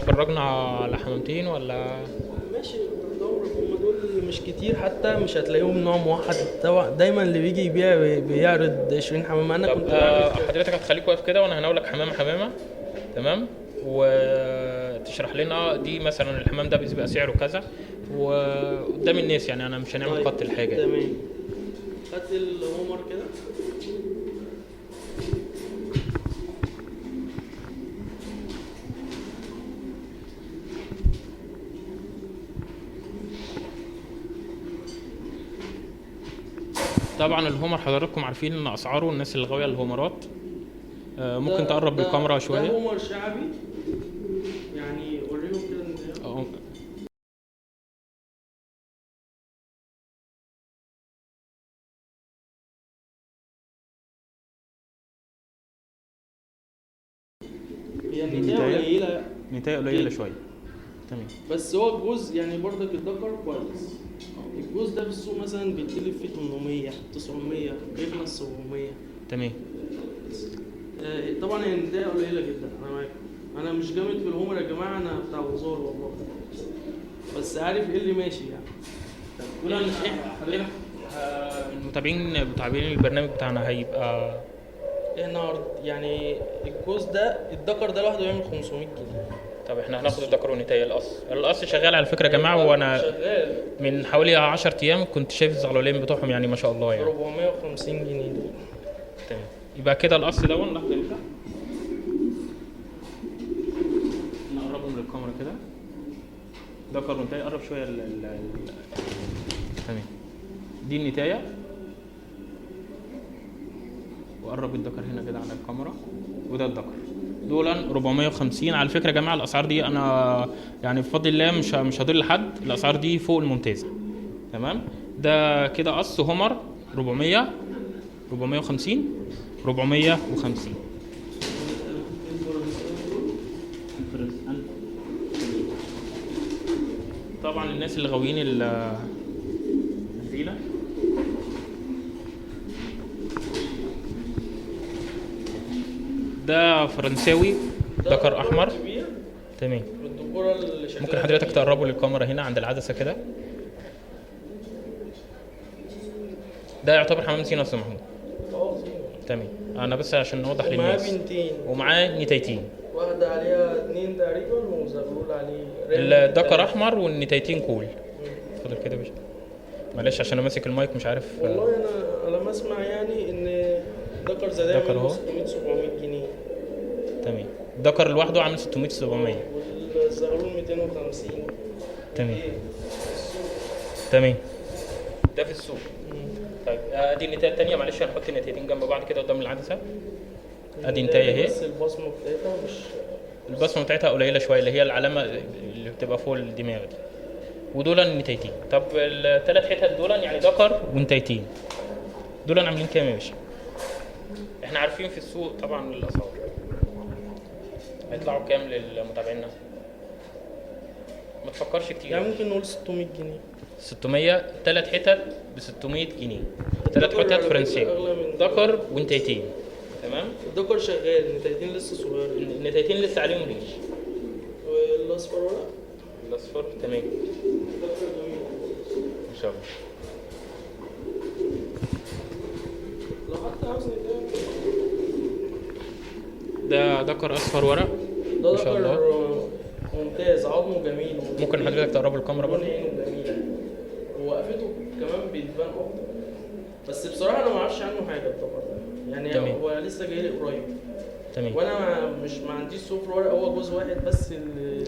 اتفرجنا على حمامتين ولا؟ ماشي. دور هم دول مش كتير، حتى مش هتلاقيهم نوع موحد. طبعا دايما اللي بيجي يبيع بيعرض 20 حمامة. انا طب كنت بعمل كده. حضرتك هتخليك واقف كده وانا هناولك حمامه حمامه، تمام؟ وتشرح لنا دي مثلا الحمام ده بيبقى سعره كذا وقدام الناس، يعني انا مش هنعمل طيب، قط الحاجه. تمام. هات الهومر كده. طبعا الهومر حضراتكم عارفين ان اسعاره، الناس اللي غاويه الهومرات ممكن تقرب بالكاميرا ده شويه. هومر شعبي، يعني وريهم كده آه، هي دي النتاية نتاية؟ قليلة. نتاية قليله شويه، تمام. بس هو الجوز يعني برضك الدكر كويس. الجوز ده في السوق مثلا بيتلف في 800 900، بيخلص 700. تمام. طبعا هي النتاية قليلة جدا. انا معاك، انا مش جامد في الهومر يا جماعة، انا بتاع وزار والله، بس عارف ايه اللي ماشي يعني. قول انا ايه المتابعين البرنامج بتاعنا هيبقى ايه النهارده يعني. الجوز ده الدكر ده لوحده يعمل 500 جنيه. طب احنا هناخد الدكر والنتاية. القص شغال على فكره يا جماعه، وانا شغال من حوالي 10 ايام كنت شايف الزغلولين بتوعهم، يعني ما شاء الله يعني. 450 جنيه دول. تمام. يبقى كده القص ده لحظه يبقى نقربهم للكاميرا كده. دكر ونتاية، قرب شويه تمام. دي النتاية، وقرب الدكر هنا كده على الكاميرا، وده الدكر. دول 450 على فكره يا جماعه. الاسعار دي انا يعني بفضل الله مش هضل لحد، الاسعار دي فوق الممتازه، تمام. ده كده قص هومر 400 450 450. طبعا الناس اللي غاويين الزينه، ده فرنساوي ذكر احمر، تمام. والدكوره اللي شغاله ممكن حضرتك تقربه للكاميرا هنا عند العدسه كده. ده يعتبر حمام سينا يا استاذ محمود. تمام. انا بس عشان نوضح ومعاه للناس. بنتين، ومعاه نتايتين. واحده عليها 2 تقريبا، وزغلول عليه الدكر احمر والنتايتين كول. اتفضل كده يا باشا. معلش عشان انا ماسك المايك مش عارف. والله انا على ما اسمع يعني ان دكر زي ده دكر يعمل اهو. 600 700 جنيه. تمام. الدكر لوحده عامل 600 700. والزغلول 250. تمام. تمام. ده في السوق. طيب ادي النتايه الثانيه، معلش هنحط النتايتين جنب بعض كده قدام العدسه. ادي نتايه اهي. بس البصمه بتاعتها مش البصمه بتاعتها قليله شويه، اللي هي العلامه اللي بتبقى فوق الدماغ دي. ودول النتايتين. طب الثلاث حتت دول يعني ذكر ونتايتين، دول عاملين كام يا باشا؟ احنا عارفين في السوق طبعا الاسعار هيطلعوا كام للمتابعين. ما تفكرش كتير يعني ممكن نقول 600 جنيه. 600. ثلاث حتت ب 600 جنيه. ثلاث حتت فرنساوي ذكر ونتايتين، تمام. الدكر شغال، النتايتين لسه صغيرين. النتايتين لسه عليهم ريش. والاصفر ورق. الاصفر تمام دكر جميل ان شاء الله. لو حتى عاوز نتاية. ده ذكر اصفر ورق ده ما شاء الله. دكر ممتاز، عظمه جميل. ممكن حضرتك تقرب الكاميرا لون برضه. عينه جميله، ووقفته كمان بتبان اكتر. بس بصراحه انا ما اعرفش عنه حاجه الدكر ده، يعني تمام. هو لسه جاي لي قريب. تمام. وانا ما عنديش صفر ورق، هو جزء واحد بس اللي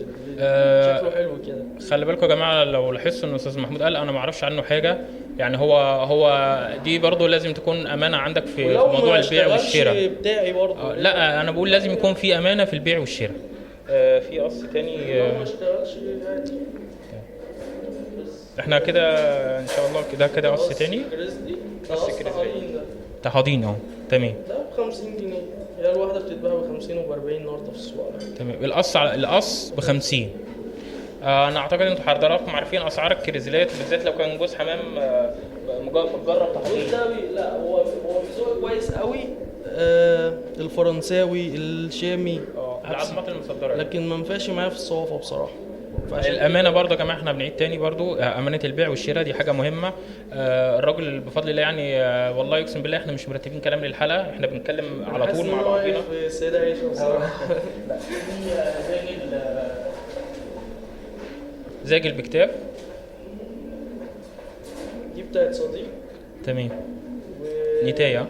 شكله حلو كده. خلي بالكم يا جماعه، لو لاحظتوا ان استاذ محمود قال انا ما اعرفش عنه حاجه، يعني هو دي برضه لازم تكون امانه عندك في ولو موضوع ما البيع اشتغلش والشراء. بتاعي برضه. لا انا بقول لازم يكون في امانه في البيع والشراء. في قص تاني. لو ما اشتغلش عادي. احنا كده ان شاء الله كده قص تاني. كريس دي قص قص كريس حاضين ده. تحاضين اهو، تمام. ده ب 50 جنيه. هي الواحده بتتباع ب 50 وب 40 النهارده في السوق. تمام. القص ب 50. انا اعتقد انتوا حضراتكم عارفين اسعار الكريزلات، بالذات لو كان جوز حمام مجرب تحضير. ده لا هو بذوق كويس قوي. الفرنساوي، الشامي، العظمات المصدره. لكن ما ينفعش معايا في الصوافه بصراحه. فعشان الامانه برضه يا جماعه احنا بنعيد تاني برضه امانه البيع والشراء دي حاجه مهمه. الراجل بفضل الله يعني والله يقسم بالله احنا مش مرتبين كلام للحلقه، احنا بنتكلم على طول مع بعضينا. في السيده عيشه بصراحه. لا زاجل بكتاب. دي بتاعت صديق. تمام. و... نتايه.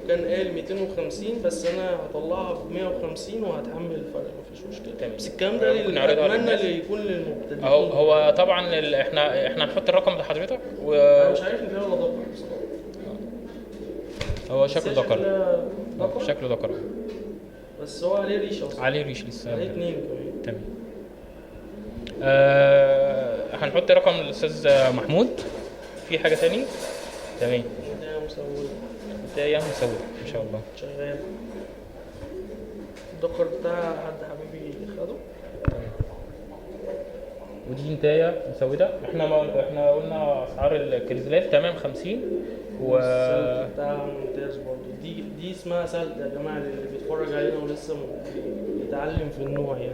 كان قال 250 بس انا هطلعها ب 150 وهتحمل الفرق مفيش مشكله. تمام. بس الكلام ده اتمنى اللي يكون للمبتدئين. هو طبعا احنا هنحط الرقم لحضرتك انا مش عارف ان ولا ذكر بصراحه. هو شكله ذكر. شكله ذكر. بس هو عليه ريشه اصلا. عليه ريش لسه. عليه 2 كمان. تمام. هنحط رقم للاستاذ محمود. في حاجه تاني؟ تمام. ده مسوي. بدايه مسوي ان شاء الله. شغال. الدكر بتاع حد حبيبي خده. ودي نتايه مسوده. احنا قلنا اسعار الكريزلات تمام 50 السلد بتاعها ممتاز برضه. دي اسمها سلد يا جماعه اللي بيتفرج علينا ولسه بيتعلم في النوع يعني.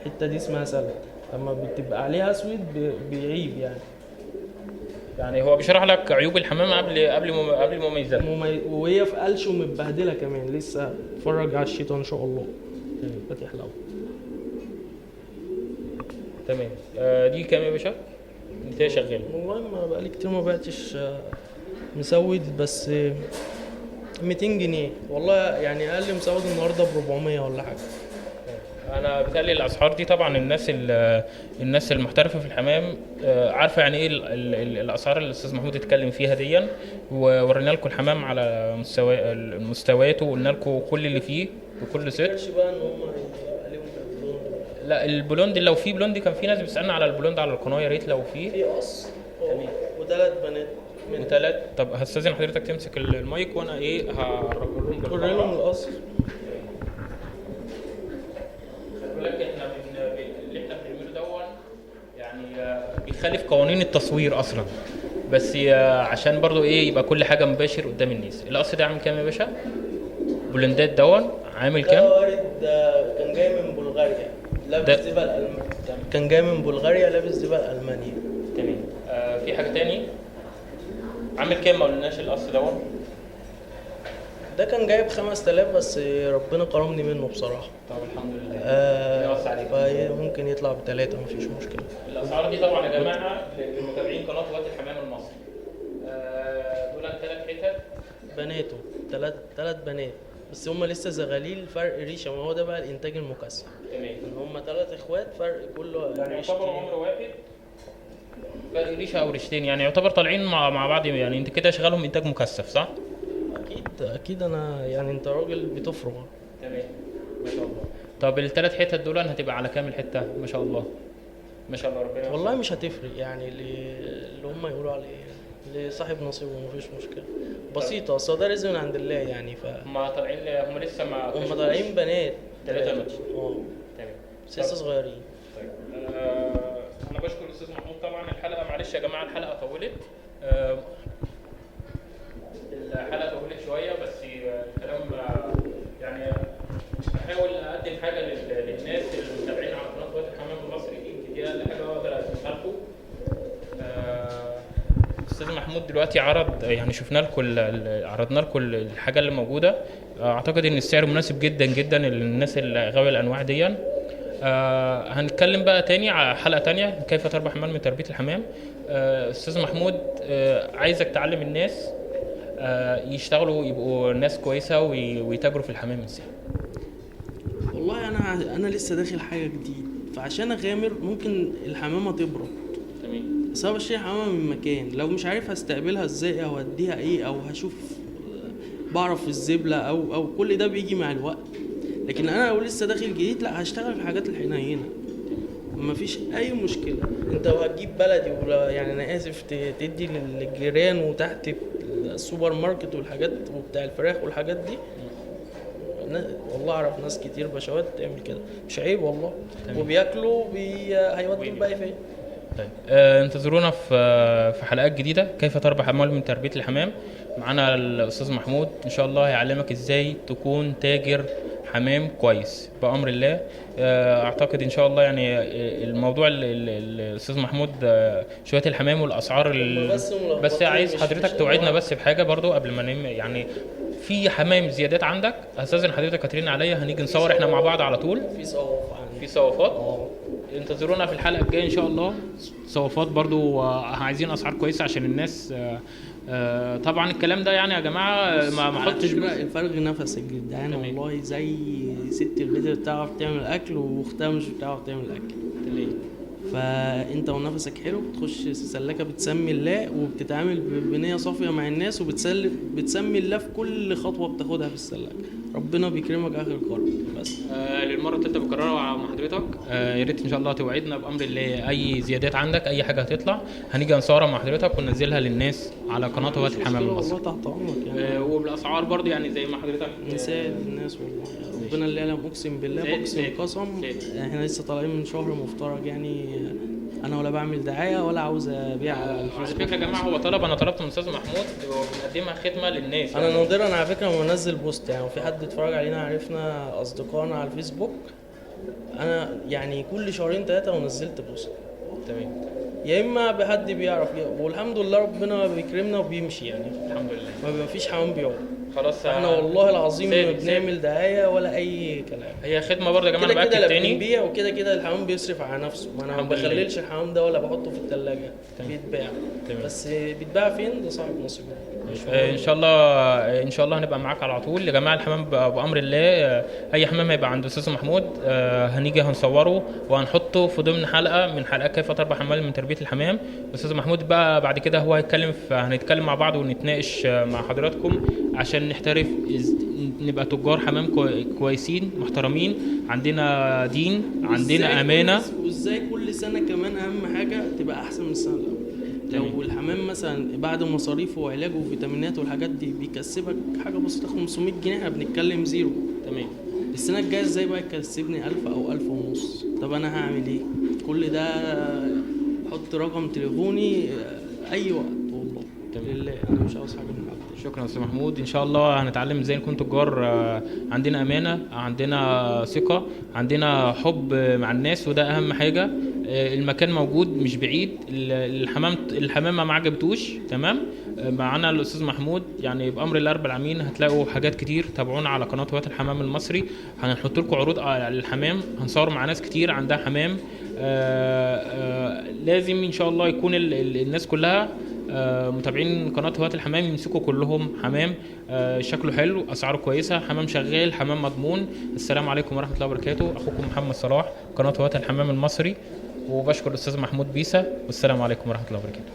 الحته دي اسمها سلد، لما بتبقى عليها اسود بيعيب يعني هو بيشرح لك عيوب الحمامه قبل مميزات وهي في قلش ومتبهدله كمان. لسه اتفرج على الشيطان ان شاء الله. فاتح لو. تمام. دي كام يا باشا؟ انت شغال؟ والله ما بقالي كتير ما بعتش مسود، بس 200 جنيه والله يعني. اقل مسود النهارده ب 400 ولا حاجه. انا بتقلل الاسعار دي طبعا. الناس المحترفه في الحمام عارفه يعني ايه الاسعار اللي الاستاذ محمود اتكلم فيها دي. وورينا لكم الحمام على مستوياته وقلنا لكم كل اللي فيه وكل ست. مش بقى ان هم عليهم البلوند. لا البلوند لو في بلوند كان في ناس بتسالنا على البلوند على القناه، يا ريت لو في قص وثلاث بنات وثلاث. طب هستاذن حضرتك تمسك المايك وانا هقرب لهم القصر. ولكن احنا اللي احنا بنعمله دون يعني بيخالف قوانين التصوير اصلا، بس عشان برضو يبقى كل حاجه مباشر قدام الناس. القص ده عامل كام يا باشا؟ بولندات دون عامل كام؟ ده وارد. كان جاي من بلغاريا لابس زبال المانيا. كان جاي من بلغاريا لابس زبال المانيا. تمام. في حاجه تاني عامل كام؟ ما قلناش القص دون. ده كان جايب 5000 بس ربنا كرمني منه بصراحه. طب الحمد لله. فممكن يطلع ب3 مفيش مشكله. الاسعار دي طبعا يا جماعه للمتابعين قناه وقت الحمام المصري. دول 3 حتت بناته 3 بنات بس هم لسه زغاليل. فرق ريشه، ما هو ده بقى الانتاج المكثف. تمام. ان هم 3 اخوات فرق كله يعني يعتبر عمر واحد فرق ريشه او ريشتين، يعني يعتبر طالعين مع بعض. يعني انت كده شغالهم انتاج مكثف صح؟ اكيد انا يعني انت راجل بتفرغ. تمام ما شاء الله. طب ال3 حتت دول هتبقى على كام الحته؟ ما شاء الله ما شاء الله ربنا والله مش هتفرق يعني اللي هم يقولوا عليه لصاحب نصيبه مفيش مشكله. بسيطه اصل ده رزق من عند الله يعني. هم طالعين هم لسه هم طالعين بنات 3 تمام بس لسه صغيرين. طيب انا بشكر الاستاذ محمود طبعا. الحلقه معلش يا جماعه الحلقه طولت. الحلقه طولت شويه بس الكلام يعني بحاول اقدم حاجه للناس المتابعين على قناه وقت الحمام المصري. يمكن دي اقل حاجه اقدر اقدمها لكم. الاستاذ محمود دلوقتي يعني شفنا لكم عرضنا لكم الحاجه اللي موجوده. اعتقد ان السعر مناسب جدا جدا للناس اللي غاويه الانواع دي. هنتكلم بقى تاني على حلقه تانيه كيف تربح حمام من تربيه الحمام. استاذ محمود عايزك تعلم الناس يشتغلوا يبقوا ناس كويسه ويتاجروا في الحمام ازاي. والله انا لسه داخل حاجه جديد، فعشان اغامر ممكن الحمامه تبرد. تمام. بس انا بشتري حمامه من مكان لو مش عارف هستقبلها ازاي او هديها ايه او هشوف بعرف الزبله او كل ده بيجي مع الوقت. لكن انا لو لسه داخل جديد لا هشتغل في الحاجات الحنينه مفيش اي مشكله. انت هتجيب بلدي ولا يعني انا اسف تدي للجيران وتحت السوبر ماركت والحاجات وبتاع الفراخ والحاجات دي. والله اعرف ناس كتير بشوات تعمل كده مش عيب والله. وبياكلوا هيودوا الباقي فين. طيب انتظرونا في حلقات جديده كيف تربح اموال من تربيه الحمام. معانا الاستاذ محمود ان شاء الله هيعلمك ازاي تكون تاجر حمام كويس بامر الله. اعتقد ان شاء الله يعني الموضوع الاستاذ محمود شويه الحمام والاسعار بس عايز حضرتك توعدنا بس بحاجه برضو قبل ما ننام. يعني في حمام زيادات عندك استاذن حضرتك كاترين عليا، هنيجي نصور احنا مع بعض على طول. في صوافات انتظرونا في الحلقه الجايه ان شاء الله. صوافات برضو عايزين اسعار كويسه عشان الناس. طبعا الكلام ده يعني يا جماعه ما حطش الفرق نفس يا جدعان والله، زي ست البيت بتعرف تعمل اكل واختها مش بتعرف تعمل اكل. فانت ونفسك حلو بتخش سلاكه بتسمي الله وبتتعامل بنيه صافيه مع الناس بتسمي الله في كل خطوه بتاخدها في السلاكه، ربنا بيكرمك اخر القرن. بس للمره الثالثه بكررها مع حضرتك. يا ريت ان شاء الله توعدنا بامر الله اي زيادات عندك، اي حاجه هتطلع هنيجي نصورها مع حضرتك وننزلها للناس على قناه هوات الحمام المصري. والله تحت امرك يعني. وبالاسعار برضه يعني زي ما حضرتك نساعد الناس والله، ربنا اللي يعلم. اقسم بالله بقسم قسم احنا لسه طالعين من شهر مفترج يعني، انا ولا بعمل دعايه ولا عاوز ابيع على الفيسبوك. على فكره يا جماعه هو طلب، انا طلبت من استاذ محمود وبنقدمها خدمه للناس. انا نادرا على فكره لما بنزل بوست يعني، وفي حد اتفرج علينا عرفنا اصدقائنا على الفيسبوك، انا يعني كل شهرين 3 ونزلت بوست. تمام. يا اما بحد بيعرف، والحمد لله ربنا بيكرمنا وبيمشي يعني، الحمد لله ما بيبقى فيش حمام بيقعد. خلاص احنا والله العظيم ما بنعمل دعايه ولا اي كلام، هي خدمه برضه يا جماعه. انا باكد تاني بنبيع وكده كده الحمام بيصرف على نفسه، ما انا ما بخللش الحمام ده ولا بحطه في الثلاجه، بيتباع. بس بيتباع فين ده صاحب نصيب. ان شاء الله ان شاء الله هنبقى معاك على طول يا جماعه. الحمام بامر الله اي حمام هيبقى عند الاستاذ محمود هنيجي هنصوره وهنحطه في ضمن حلقه من حلقات كيف تربح حمام من تربيه الحمام. الاستاذ محمود بقى بعد كده هو هنتكلم مع بعض ونتناقش مع حضراتكم عشان نحترف نبقى تجار حمام كويسين محترمين، عندنا دين، عندنا امانه. وازاي كل سنه كمان اهم حاجه تبقى احسن من السنه الاولى. لو الحمام مثلا بعد مصاريفه وعلاجه وفيتامينات والحاجات دي بيكسبك حاجه بسيطه 500 جنيه، احنا بنتكلم زيرو. تمام. السنه الجايه ازاي بقى يكسبني 1000 او 1000 ونص؟ طب انا هعمل ايه؟ كل ده حط رقم تليفوني اي وقت والله. لله انا مش عاوز حاجه من حد. شكرا استاذ محمود. ان شاء الله هنتعلم ازاي نكون تجار عندنا امانه، عندنا ثقه، عندنا حب مع الناس، وده اهم حاجه. المكان موجود مش بعيد. الحمام ما عجبتوش تمام معانا الاستاذ محمود يعني بامر الله رب العالمين. هتلاقوا حاجات كتير، تابعونا على قناه هوات الحمام المصري، هنحط لكم عروض على الحمام، هنصور مع ناس كتير عندها حمام. لازم ان شاء الله يكون الناس كلها متابعين قناه هوات الحمام يمسكوا كلهم حمام شكله حلو، اسعاره كويسه، حمام شغال، حمام مضمون. السلام عليكم ورحمه الله وبركاته. اخوكم محمد صلاح، قناه هوات الحمام المصري، وبشكر الاستاذ محمود بيسا، والسلام عليكم ورحمه الله وبركاته.